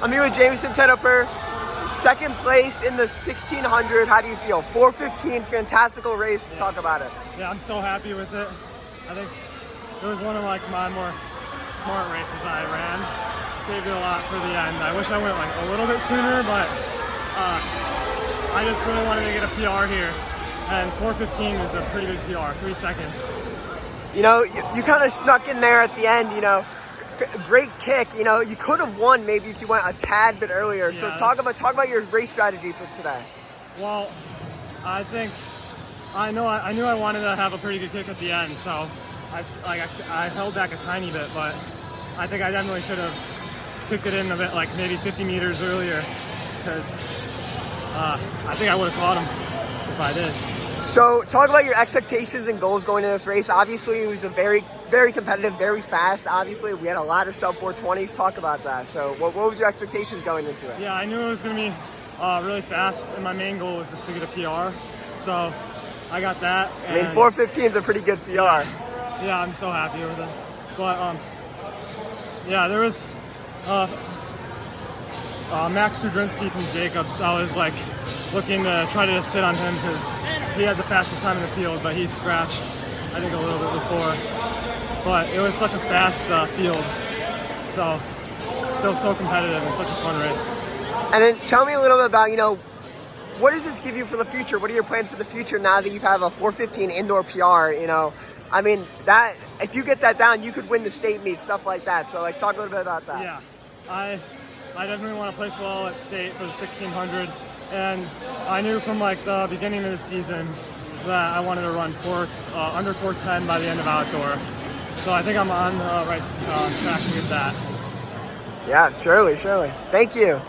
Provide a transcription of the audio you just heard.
I'm here with Jameson Tenopir, second place in the 1600. How do you feel? 4:15, fantastical race. Talk about it. Yeah, I'm so happy with it. I think it was one of my more smart races I ran. Saved it a lot for the end. I wish I went like a little bit sooner, but I just really wanted to get a PR here. And 4:15 is a pretty big PR, 3 seconds. You know, you kind of snuck in there at the end, you know. Great kick, you know. You could have won maybe if you went a tad bit earlier. Yeah, so talk about your race strategy for today. Well, I knew I wanted to have a pretty good kick at the end, so I held back a tiny bit, but I think I definitely should have kicked it in a bit, like maybe 50 meters earlier, because I think I would have caught him if I did. So talk about your expectations and goals going into this race. Obviously, it was a very, very competitive, very fast. Obviously, we had a lot of sub 420s. Talk about that. So what was your expectations going into it? Yeah, I knew it was going to be really fast, and my main goal was just to get a PR. So I got that. I mean, 4:15 is a pretty good PR. Yeah, I'm so happy with it. But yeah, there was Max Sudrinsky from Jacobs. I was like looking to try to sit on him because he had the fastest time in the field, but he scratched, I think, a little bit before. But it was such a fast field, so still so competitive and such a fun race. And then tell me a little bit about, you know, what does this give you for the future? What are your plans for the future now that you have a 4:15 indoor PR? You know, I mean, that if you get that down, you could win the state meet, stuff like that. So, like, talk a little bit about that. Yeah, I definitely want to place well at state for the 1600. And I knew from like the beginning of the season that I wanted to run under 4:10 by the end of outdoor. So I think I'm on the right track to get that. Yeah, surely. Thank you.